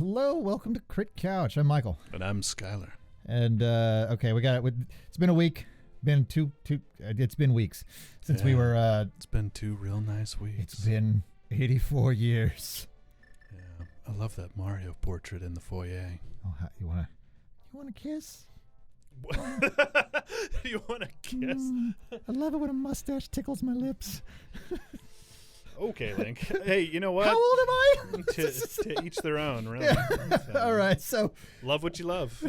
Hello, welcome to Crit Couch. I'm Michael. And I'm Skylar. And, okay, it's been a week. It's been weeks since we were, it's been 2 real nice weeks. It's been 84 years. Yeah, I love that Mario portrait in the foyer. Oh, you wanna kiss? You wanna kiss? I love it when a mustache tickles my lips. Okay, Link. Hey, you know what? How old am I? to each their own, really. Yeah. So, all right, so love what you love.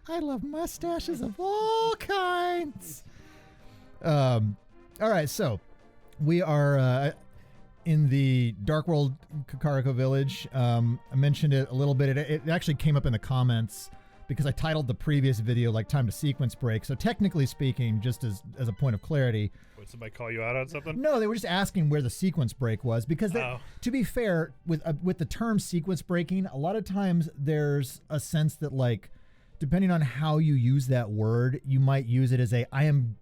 I love mustaches of all kinds. All right, so we are in the Dark World Kakariko Village. I mentioned it a little bit. It actually came up in the comments because I titled the previous video like "Time to Sequence Break." So technically speaking, just as a point of clarity. Would somebody call you out on something? No, they were just asking where the sequence break was because, to be fair, with the term sequence breaking, a lot of times there's a sense that, like, depending on how you use that word, you might use it as I am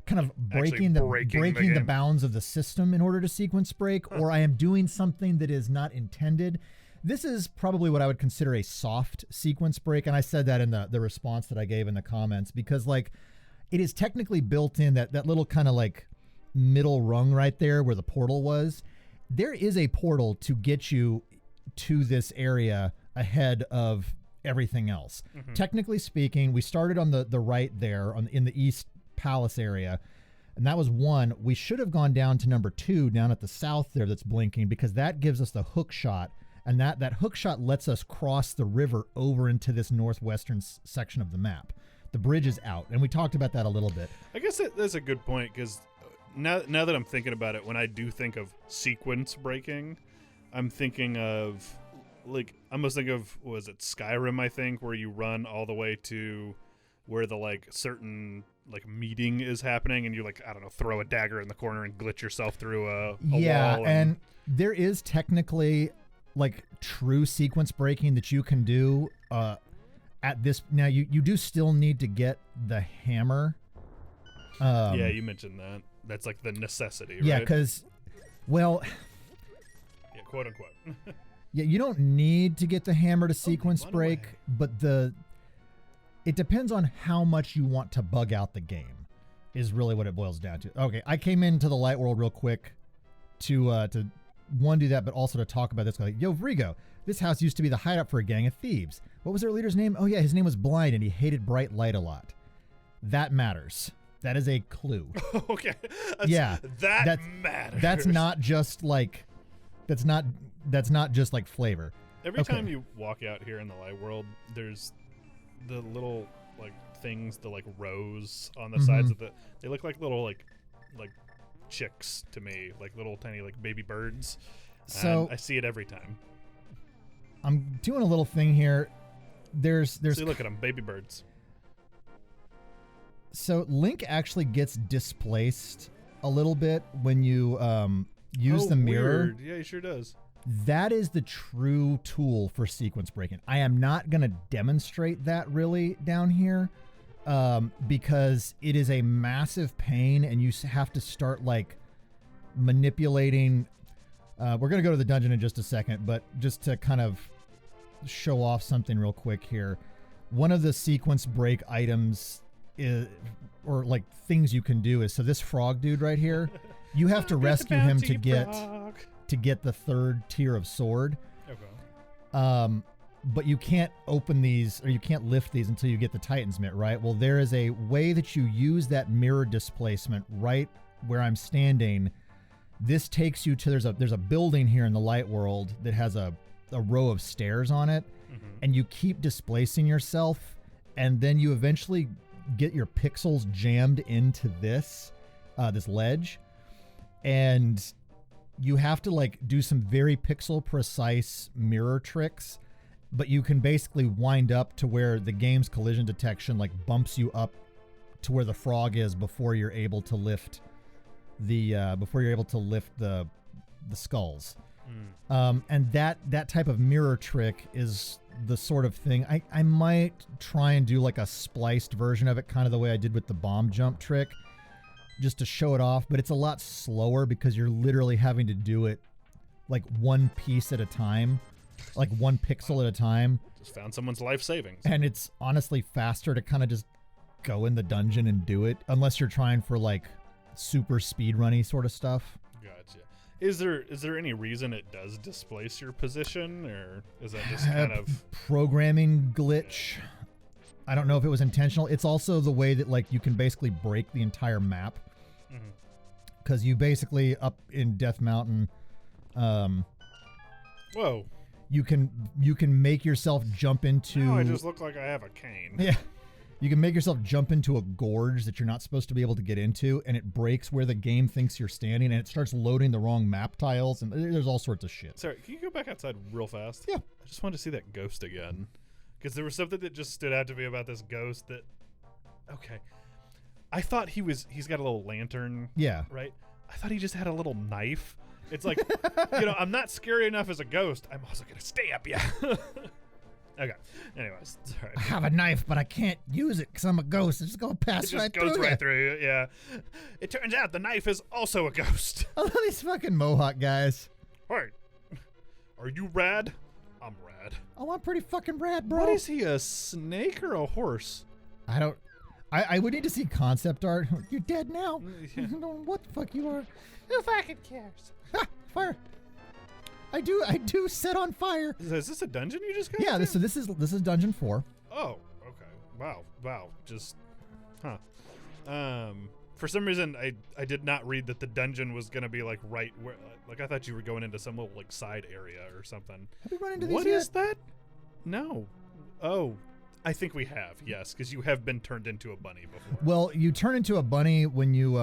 kind of breaking the bounds of the system in order to sequence break, or I am doing something that is not intended. This is probably what I would consider a soft sequence break, and I said that in the response that I gave in the comments because, like, it is technically built in that little kind of like middle rung right there where the portal was. There is a portal to get you to this area ahead of everything else. Mm-hmm. Technically speaking, we started on the right there in the East Palace area, and that was 1. We should have gone down to number 2 down at the south there that's blinking because that gives us the hook shot, and that hook shot lets us cross the river over into this northwestern section of the map. The bridge is out, and we talked about that a little bit. I guess that's a good point, because now that I'm thinking about it, when I do think of sequence breaking, I'm thinking of, like, I almost think of, was it Skyrim, I think, where you run all the way to where the, like, certain, like, meeting is happening, and you, like, I don't know, throw a dagger in the corner and glitch yourself through a wall. And there is technically, like, true sequence breaking that you can do, at this now, you do still need to get the hammer. Yeah, you mentioned that. That's like the necessity, right? Yeah, because, well, yeah, quote unquote. Yeah, you don't need to get the hammer to sequence break, but it depends on how much you want to bug out the game, is really what it boils down to. Okay, I came into the light world real quick to one, do that, but also to talk about this. Like, yo, Vrigo, this house used to be the hideout for a gang of thieves. What was their leader's name? Oh, yeah, his name was Blind, and he hated bright light a lot. That matters. That is a clue. Okay. That matters. That's not just like, that's not just like flavor. Every time you walk out here in the light world, there's the little, like, things, the, like, rows on the sides of they look like little, like chicks to me, like little tiny, like, baby birds. So I see it every time. I'm doing a little thing here. There's see, look at them, baby birds. So Link actually gets displaced a little bit when you use the mirror. Weird. Yeah, he sure does. That is the true tool for sequence breaking. I am not going to demonstrate that really down here because it is a massive pain, and you have to start, like, manipulating. We're going to go to the dungeon in just a second, but just to kind of show off something real quick here. One of the sequence break items is, or like things you can do, is, so this frog dude right here, you have to rescue him to get the 3rd tier of sword. Okay. But you can't open these, or you can't lift these until you get the Titan's Mitt, right? Well, there is a way that you use that mirror displacement right where I'm standing. This takes you to, there's a building here in the light world that has a row of stairs on it, and you keep displacing yourself, and then you eventually get your pixels jammed into this ledge, and you have to, like, do some very pixel precise mirror tricks, but you can basically wind up to where the game's collision detection, like, bumps you up to where the frog is before you're able to lift the skulls. And that type of mirror trick is the sort of thing I might try and do, like, a spliced version of it, kind of the way I did with the bomb jump trick, just to show it off, but it's a lot slower because you're literally having to do it, like, one piece at a time like 1 pixel at a time. Just found someone's life savings. And it's honestly faster to kind of just go in the dungeon and do it, unless you're trying for like super speedrunny sort of stuff. Gotcha. Is there any reason it does displace your position, or is that just kind of programming glitch? I don't know if it was intentional. It's also the way that like you can basically break the entire map, because you basically up in Death Mountain, whoa, you can make yourself jump into. Now I just look like I have a cane. Yeah. You can make yourself jump into a gorge that you're not supposed to be able to get into, and it breaks where the game thinks you're standing, and it starts loading the wrong map tiles, and there's all sorts of shit. Sorry, can you go back outside real fast? Yeah. I just wanted to see that ghost again. Because there was something that just stood out to me about this ghost that... Okay. I thought he's got a little lantern. Yeah. Right? I thought he just had a little knife. It's like, I'm not scary enough as a ghost. I'm also going to stab you. Okay. Anyways, sorry. I have a knife, but I can't use it because I'm a ghost. It's just going to pass right through. It just goes right through you, yeah. It turns out the knife is also a ghost. I love these fucking Mohawk guys. Wait. Are you rad? I'm rad. Oh, I'm pretty fucking rad, bro. What is he, a snake or a horse? I would need to see concept art. You're dead now. Yeah. I don't know what the fuck you are. Who fucking cares? Ha! Fire. I do set on fire. Is this a dungeon you just got? Yeah, this is dungeon 4. Oh, okay. Wow. Just, huh. For some reason, I did not read that the dungeon was gonna be like right where, like I thought you were going into some little like side area or something. Have we run into these What yet? is that? No. Oh, I think we have. Yes, because you have been turned into a bunny before. Well, you turn into a bunny when you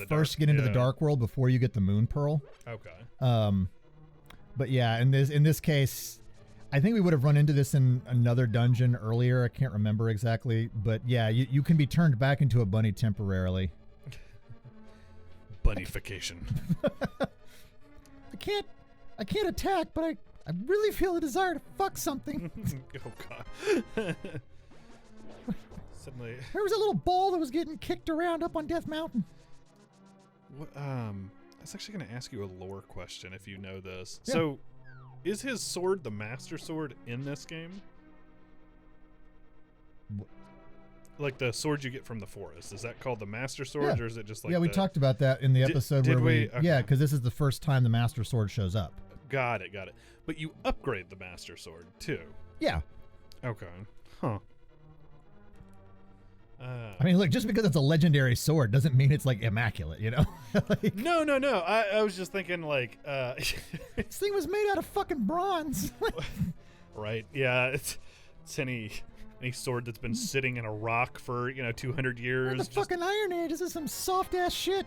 first get into the dark world before you get the moon pearl. Okay. But yeah, in this case, I think we would have run into this in another dungeon earlier. I can't remember exactly, but yeah, you can be turned back into a bunny temporarily. Bunnyfication. I can't attack, but I really feel a desire to fuck something. Oh god. Suddenly. There was a little ball that was getting kicked around up on Death Mountain. What, I was actually going to ask you a lore question if you know this. Yeah. So, is his sword the Master Sword in this game? Like the sword you get from the forest. Is that called the Master Sword, or is it just like we talked about that in the episode did where we? Okay. Yeah, because this is the first time the Master Sword shows up. Got it. But you upgrade the Master Sword, too. Yeah. Okay. Huh. I mean, look, just because it's a legendary sword doesn't mean it's like immaculate, you know? Like, No. I was just thinking like, this thing was made out of fucking bronze. right? Yeah, it's any sword that's been sitting in a rock for 200 years. The fucking Iron Age. This is some soft ass shit.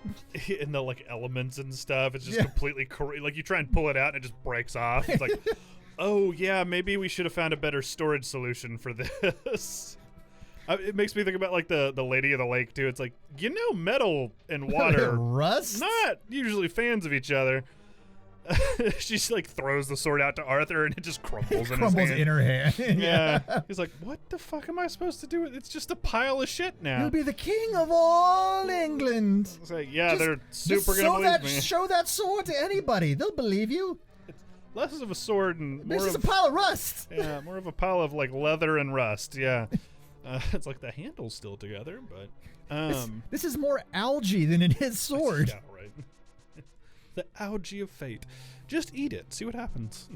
In the like elements and stuff, it's just completely like you try and pull it out and it just breaks off. It's like, oh yeah, maybe we should have found a better storage solution for this. It makes me think about like the Lady of the Lake too. It's like, metal and water rust, not usually fans of each other. She's like throws the sword out to Arthur and it just crumbles in his hand. In her hand. Yeah. He's like, what the fuck am I supposed to do? It's just a pile of shit now. You'll be the king of all England. It's like, yeah, they're super gonna believe me. Show that sword to anybody. They'll believe you. It's less of a sword and more This is a pile of rust. Yeah, more of a pile of like leather and rust. Yeah. It's like the handle's still together, but this is more algae than it is sword. Yeah, right. The algae of fate. Just eat it. See what happens.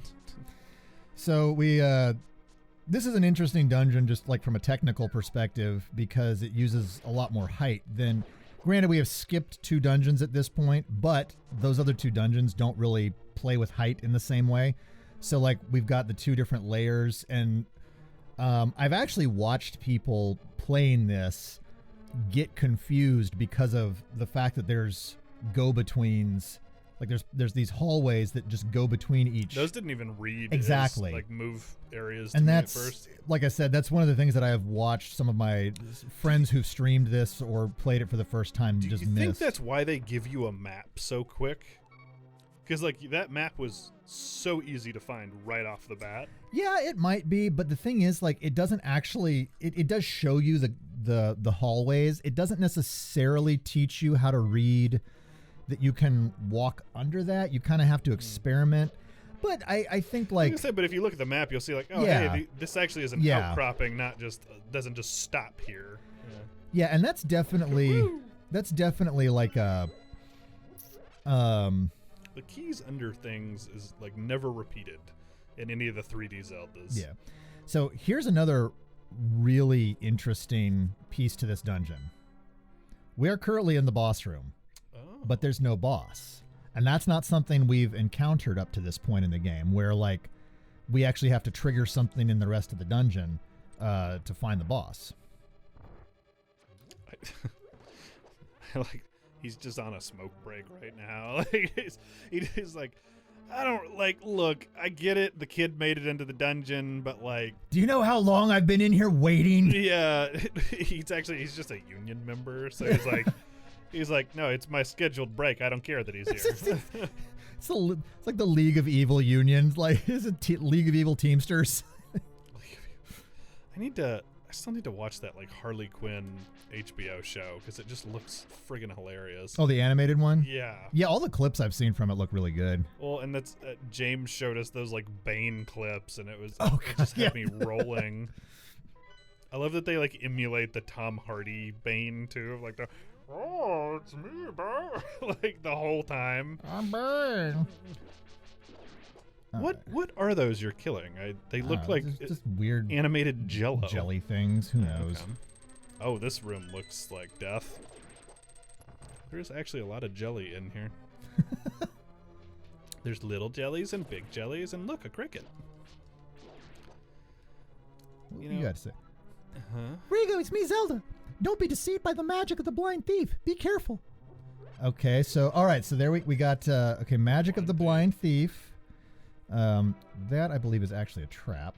So we this is an interesting dungeon just like from a technical perspective because it uses a lot more height than granted we have skipped 2 dungeons at this point, but those other 2 dungeons don't really play with height in the same way. So like we've got the 2 different layers, and I've actually watched people playing this get confused because of the fact that there's go-betweens. Like there's these hallways that just go between each. Those didn't even read exactly as, like move areas to and me that's at first. Like I said, that's one of the things that I have watched some of my friends who've streamed this or played it for the first time Do just you miss. think that's why they give you a map so quick? Because like that map was so easy to find right off the bat. Yeah, it might be, but the thing is, like, it doesn't actually. It does show you the hallways. It doesn't necessarily teach you how to read that you can walk under that. You kind of have to experiment. But I think Like like I said, but if you look at the map, you'll see like, oh, Yeah. hey, this actually is an Yeah. outcropping, not just doesn't just stop here. yeah, and that's definitely like a The keys under things is like never repeated in any of the 3D Zeldas. yeah. So here's another really interesting piece to this dungeon. We are currently in the boss room, but there's no boss. And that's not something we've encountered up to this point in the game, where like we actually have to trigger something in the rest of the dungeon to find the boss. Like he's just on a smoke break right now. Like he's like, I don't like. Look, I get it. The kid made it into the dungeon, but like, Do you know how long I've been in here waiting? yeah, he's just a union member. So he's like, no, it's my scheduled break. I don't care that he's here. It's like the League of Evil Unions. Like, is it League of Evil Teamsters? I still need to watch that like Harley Quinn HBO show because it just looks friggin' hilarious. Oh, the animated one? Yeah. Yeah, all the clips I've seen from it look really good. Well, and that's James showed us those like Bane clips, and it just had me rolling. I love that they like emulate the Tom Hardy Bane too, like the oh, it's me, bro, like the whole time. I'm Bane. What are those you're killing? They look like just weird animated jello. jelly things. Who knows? Okay. Oh, this room looks like death. There's actually a lot of jelly in here. There's little jellies and big jellies, and look, a cricket. What you got to say? Uh-huh. Rigo, it's me, Zelda. Don't be deceived by the magic of the blind thief. Be careful. Okay, so all right, so there we got okay, magic of the blind thief. That I believe is actually a trap.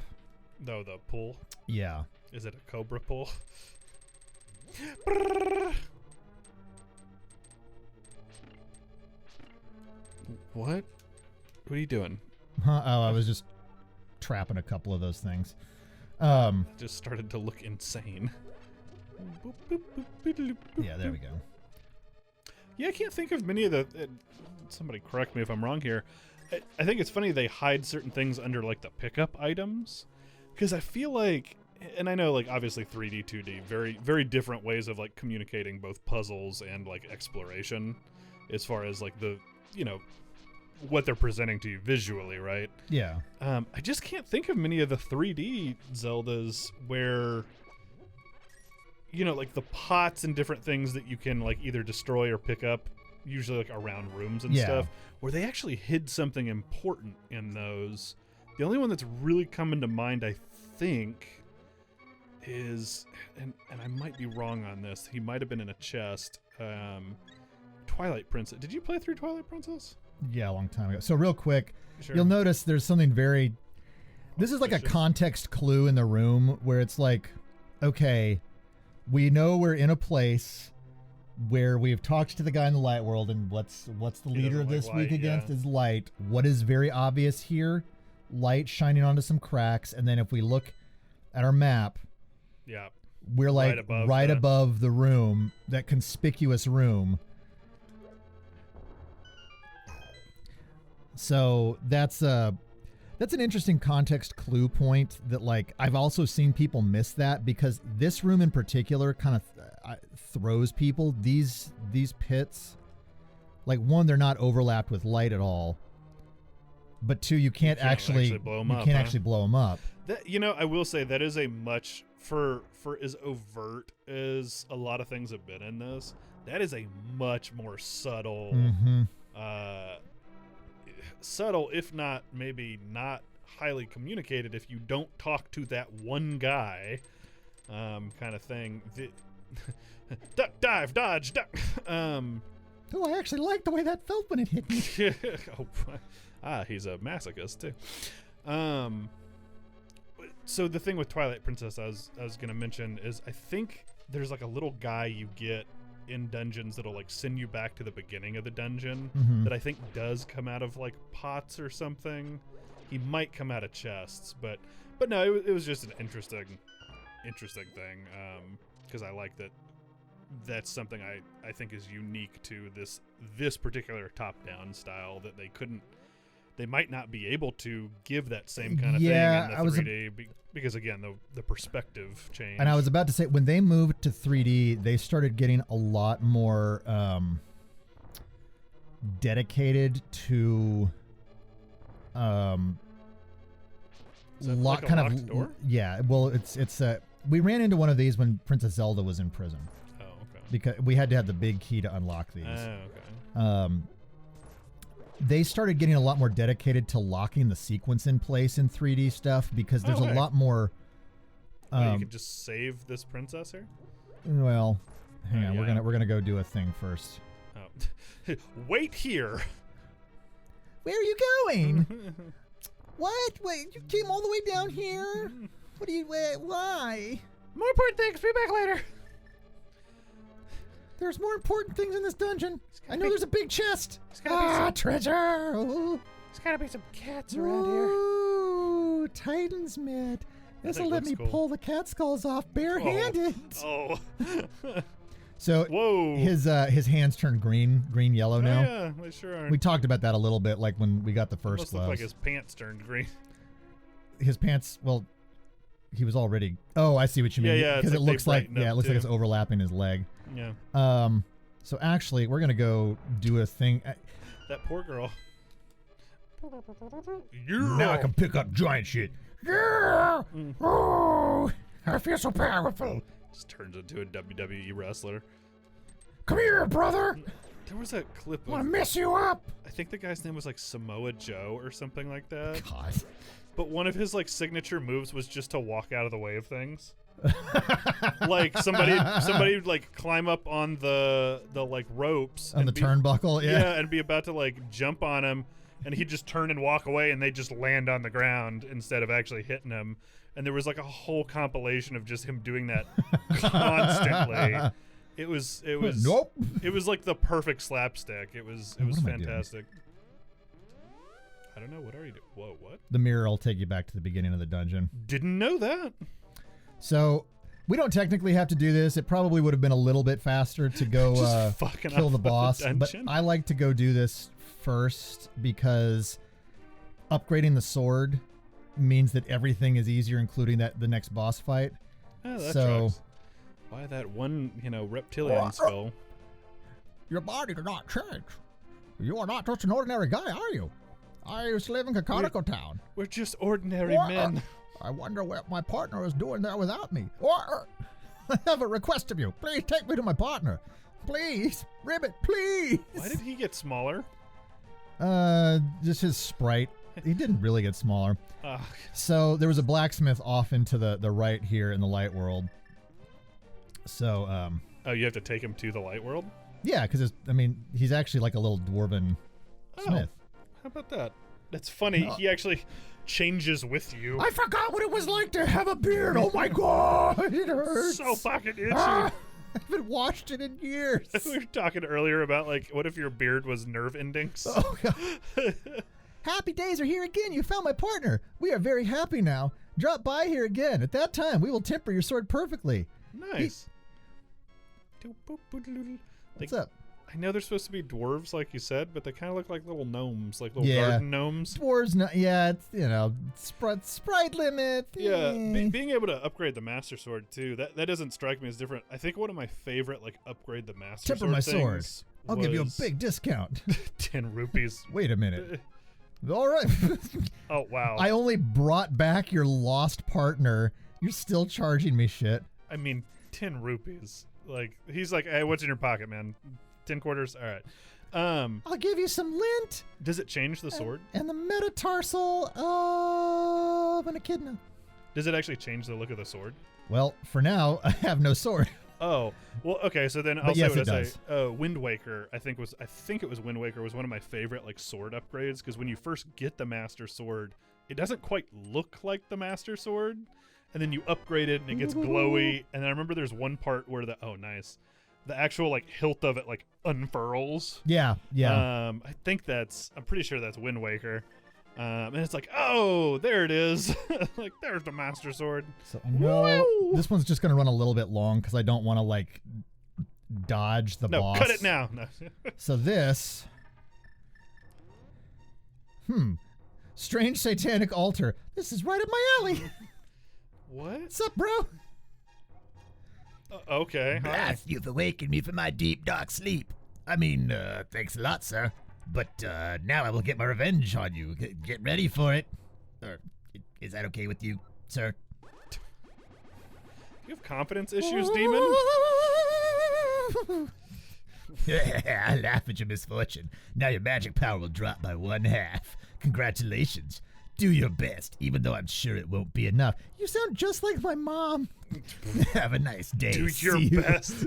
No, the pool. Yeah. Is it a cobra pool? What? What are you doing? Huh? Oh, I was just trapping a couple of those things. Just started to look insane. Yeah, there we go. Yeah, I can't think of many of the. Somebody correct me if I'm wrong here. I think it's funny they hide certain things under like the pickup items, because I feel like, and I know like obviously 3D, 2D, very very different ways of like communicating both puzzles and like exploration, as far as like the what they're presenting to you visually, right? Yeah. I just can't think of many of the 3D Zeldas where like the pots and different things that you can like either destroy or pick up, usually like around rooms and stuff, where they actually hid something important in those. The only one that's really coming to mind, I think, is, and I might be wrong on this, he might have been in a chest, Twilight Princess. Did you play through Twilight Princess? Yeah, a long time ago. So real quick, Sure. you'll notice there's something very, this is like a context clue in the room where it's like, okay, we know we're in a place where we've talked to the guy in the light world, and what's the leader of this week against is light. What is very obvious here? Light shining onto some cracks, and then if we look at our map, we're like right above the room, that conspicuous room. So that's an interesting context clue point that like I've also seen people miss that, because this room in particular kind of throws people. These pits, like, one, they're not overlapped with light at all, but two, you can't actually blow them up. That, I will say that is a much for as overt as a lot of things have been in this. That is a much more subtle, subtle, if not maybe not highly communicated, if you don't talk to that one guy, kind of thing. Duck, dive, dodge, duck. Oh, I actually like the way that felt when it hit me. He's a masochist too. So the thing with Twilight Princess I was going to mention is I think there's like a little guy you get in dungeons that'll like send you back to the beginning of the dungeon, that I think does come out of like pots or something. He might come out of chests, but no, it was just an interesting thing, because I like that. That's something I think is unique to this particular top-down style that they couldn't they might not be able to give that same kind of Yeah, thing in the 3D because again the perspective change. And I was about to say, when they moved to 3D, they started getting a lot more dedicated to like a locked door? Yeah, well, it's we ran into one of these when Princess Zelda was in prison. Oh, okay. Because we had to have the big key to unlock these. Oh, okay. They started getting a lot more dedicated to locking the sequence in place in 3D stuff because there's a lot more. You can just save this princess here. Well, hang on, yeah. we're gonna go do a thing first. Oh. Wait here. Where are you going? What? Wait, you came all the way down here? What do you? Why? More important things. Be back later. There's more important things in this dungeon. I know there's a big chest. Treasure! Ooh. There's gotta be some cats around here. Ooh, Titan's mitt. This'll let me pull the cat skulls off barehanded. Oh. So whoa. His hands turn green yellow now. Yeah, they sure are. We talked about that a little bit, like when we got the first Almost gloves. looked like his pants turned green. His pants, well, he was already. Oh, I see what you mean. Yeah, because like it looks like it looks like it's overlapping his leg. Yeah. So actually, we're gonna go do a thing. That poor girl. Now I can pick up giant shit. Yeah. Oh, I feel so powerful. Just turns into a WWE wrestler. Come here, brother. There was a clip of, I want to mess you up. I think the guy's name was like Samoa Joe or something like that. God. But one of his like signature moves was just to walk out of the way of things. Like somebody would like climb up on the like ropes on the turnbuckle, yeah, and be about to like jump on him, and he'd just turn and walk away, and they just land on the ground instead of actually hitting him. And there was like a whole compilation of just him doing that constantly. It was nope. It was like the perfect slapstick. It was fantastic. I don't know, what are you doing? Whoa, what? The mirror will take you back to the beginning of the dungeon. Didn't know that. So we don't technically have to do this. It probably would have been a little bit faster to go kill the boss, but I like to go do this first because upgrading the sword means that everything is easier, including the next boss fight. Oh, that tracks. Why that one, reptilian skull? Your body did not change. You are not just an ordinary guy, are you? I used to live in Kakadako Town. We're just ordinary men. I wonder what my partner is doing there without me. I have a request of you. Please take me to my partner. Please. Ribbit, please. Why did he get smaller? Just his sprite. He didn't really get smaller. So there was a blacksmith off into the right here in the light world. So, oh, you have to take him to the light world? Yeah, because he's actually like a little dwarven smith. How about that? That's funny. He actually changes with you. I forgot what it was like to have a beard. Oh my god, it hurts. So fucking itchy. I haven't washed it in years. We were talking earlier about like, what if your beard was nerve endings? Oh god. Happy days are here again. You found my partner. We are very happy now. Drop by here again. At that time, we will temper your sword perfectly. Nice. What's up? I know they're supposed to be dwarves, like you said, but they kind of look like little gnomes, like little garden gnomes. Dwarves, it's sprite limit. Yeah, being able to upgrade the Master Sword too, that doesn't strike me as different. I think one of my favorite upgrade the Master Sword temper my sword. things I'll give you a big discount. 10 rupees. Wait a minute. All right. Oh wow. I only brought back your lost partner. You're still charging me shit. 10 rupees. Like he's like, hey, what's in your pocket, man? 10 quarters. All right. I'll give you some lint. Does it change the sword? And the metatarsal of an echidna. Does it actually change the look of the sword? Well, for now, I have no sword. Oh, well, okay. So then I'll say yes, what I does. say. Wind Waker, I think it was Wind Waker was one of my favorite sword upgrades because when you first get the Master Sword, it doesn't quite look like the Master Sword, and then you upgrade it and it gets glowy. And I remember there's one part where the actual hilt of it unfurls. Yeah. I'm pretty sure that's Wind Waker. And it's like, oh, there it is. There's the Master Sword. So this one's just going to run a little bit long because I don't want to dodge the boss. No, cut it now. No. So this, Strange satanic altar. This is right up my alley. What? What's up, bro? Okay. All right. You've awakened me from my deep, dark sleep. I mean, thanks a lot, sir. But now I will get my revenge on you. Get ready for it. Is that okay with you, sir? You have confidence issues, demon? I laugh at your misfortune. Now your magic power will drop by 1/2. Congratulations. Do your best, even though I'm sure it won't be enough. You sound just like my mom. Have a nice day. Do your best.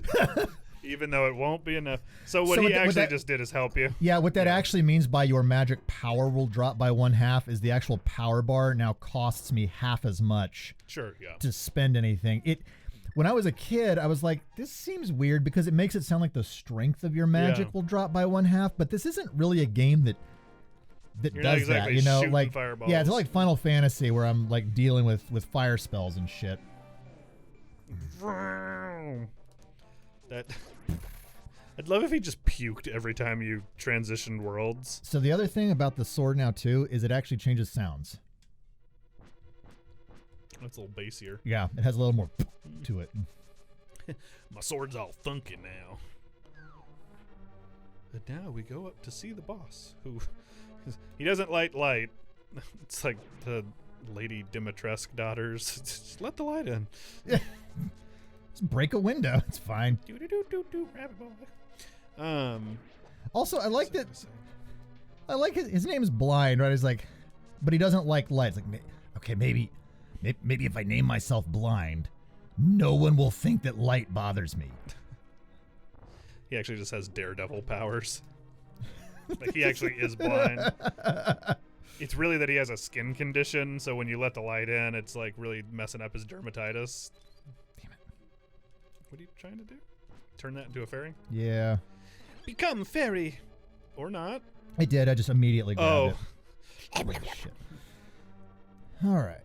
Even though it won't be enough. So what he actually just did is help you. Yeah, what that actually means by your magic power will drop by 1/2 is the actual power bar now costs me half as much. Sure, yeah. To spend anything. When I was a kid, I was like, this seems weird because it makes it sound like the strength of your magic will drop by 1/2, but this isn't really a game that You're does not exactly that, you know, like fireballs. yeah, it's like Final Fantasy where I'm like dealing with fire spells and shit. That I'd love if he just puked every time you transitioned worlds. So the other thing about the sword now too is it actually changes sounds. It's a little bassier. Yeah, it has a little more to it. My sword's all funky now. And now we go up to see the boss, who he doesn't light. It's like the Lady Dimitrescu daughters. Just let the light in. Yeah. Just break a window. It's fine. Do rabbit boy. Also, I like that. I like his name is Blind, right? He's like, but he doesn't like lights. Like, okay, maybe if I name myself Blind, no one will think that light bothers me. He actually just has daredevil powers. Like he actually is blind. It's really that he has a skin condition, so when you let the light in, it's like really messing up his dermatitis. Damn it. What are you trying to do? Turn that into a fairy? Yeah. Become fairy. Or not. I did. I just immediately grabbed it. Oh. Shit. All right.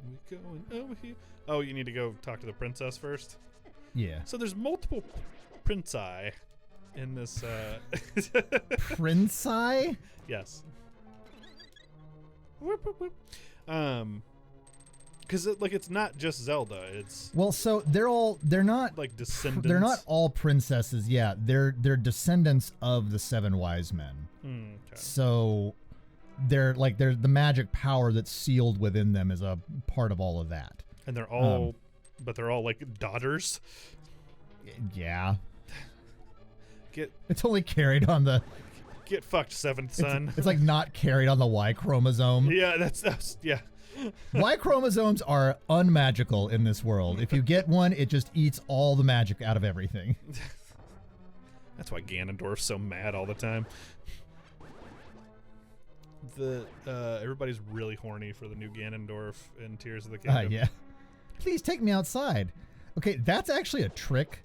We going over here. Oh, you need to go talk to the princess first? Yeah. So there's multiple princi in this Princi? Yes. Whoop, whoop, whoop. Because it's not just Zelda. It's so they're not like descendants. They're not all princesses. Yeah, they're descendants of the 7 wise men. Okay. So they're the magic power that's sealed within them is a part of all of that. And they're all, but they're all like daughters. Yeah. It's only carried on the. Get fucked, seventh son. It's like not carried on the Y chromosome. Yeah, that's yeah. Y chromosomes are unmagical in this world. If you get one, it just eats all the magic out of everything. That's why Ganondorf's so mad all the time. Everybody's really horny for the new Ganondorf in Tears of the Kingdom. Yeah. Please take me outside. Okay, that's actually a trick,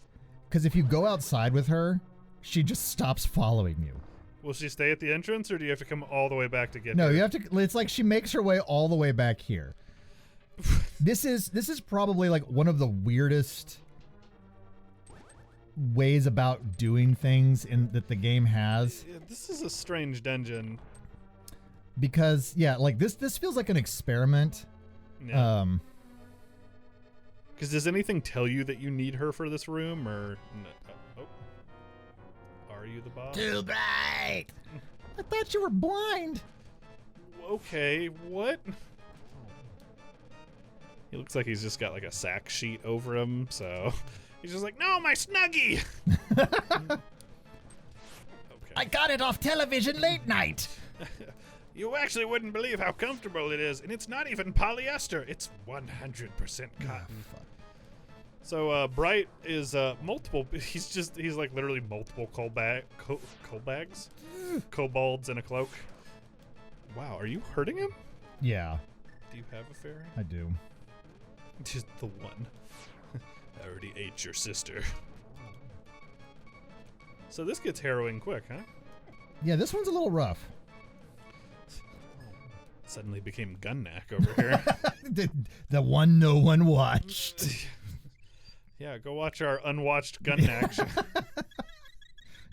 because if you go outside with her, she just stops following you. Will she stay at the entrance, or do you have to come all the way back to get No, her? you have to. It's like she makes her way all the way back here. This is probably like one of the weirdest ways about doing things that the game has. Yeah, this is a strange dungeon. Because like this feels like an experiment. Yeah. Because does anything tell you that you need her for this room, or no? Oh. Are you the boss? Too bright. I thought you were blind. Okay, what? He looks like he's just got like a sack sheet over him, so he's just like, no, my Snuggie. Okay. I got it off television late night. You actually wouldn't believe how comfortable it is, and it's not even polyester. It's 100% cotton. So Bright is multiple. He's like literally multiple kobolds in a cloak. Wow, are you hurting him? Yeah. Do you have a fairy? I do. Just the one. I already ate your sister. So this gets harrowing quick, huh? Yeah, this one's a little rough. Suddenly became Gunnack over here. the one no one watched. Yeah, go watch our unwatched Gunnack show.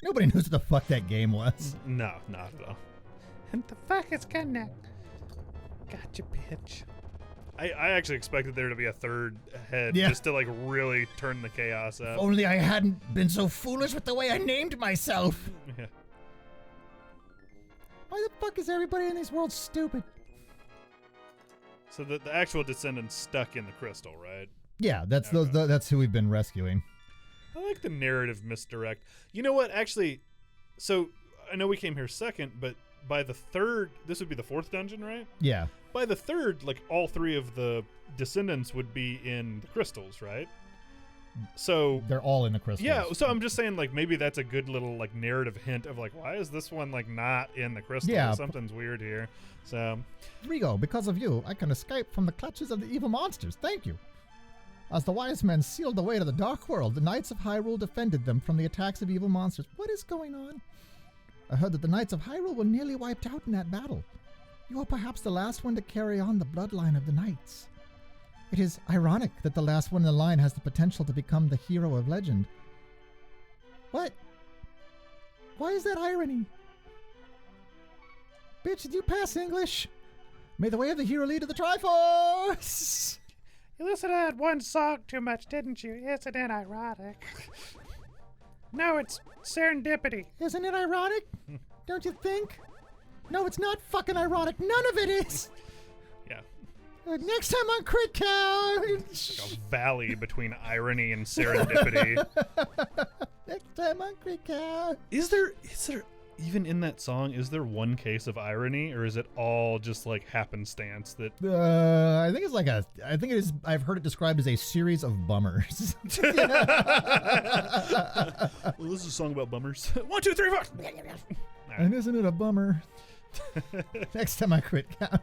Nobody knows what the fuck that game was. No, not at all. And the fuck is gonna... Gotcha, bitch. I actually expected there to be a third head Yeah. just to like really turn the chaos up. Only I hadn't been so foolish with the way I named myself. Yeah. Why the fuck is everybody in this world stupid? So the actual descendant's stuck in the crystal, right? Yeah, that's Okay. that's who we've been rescuing. I like the narrative misdirect. You know what? Actually, so I know we came here second, but by the third, this would be the fourth dungeon, right? Yeah. By the third, like all three of the descendants would be in the crystals, right? So They're all in the crystals. yeah, so I'm just saying, like, maybe that's a good little like narrative hint of like, why is this one like not in the crystal? Yeah. Something's weird here. So Rigo, because of you, I can escape from the clutches of the evil monsters. Thank you. As the wise men sealed the way to the dark world, the knights of Hyrule defended them from the attacks of evil monsters. What is going on? I heard that the knights of Hyrule were nearly wiped out in that battle. You are perhaps the last one to carry on the bloodline of the knights. It is ironic that the last one in the line has the potential to become the hero of legend. What? Why is that irony? Bitch, did you pass English? May the way of the hero lead to the Triforce! You listened to that one song too much, didn't you? Isn't it ironic? No, it's serendipity. Isn't it ironic? Don't you think? No, it's not fucking ironic. None of it is! yeah, Next time on Crit Count! like a valley between irony and serendipity. Next time on Crit Count! Is there even in that song, is there one case of irony, or is it all just like happenstance that I think it's like I think it is, I've heard it described as a series of bummers. well, this is a song about bummers. 1, 2, 3, 4. And isn't it a bummer? Next time I Crit Count.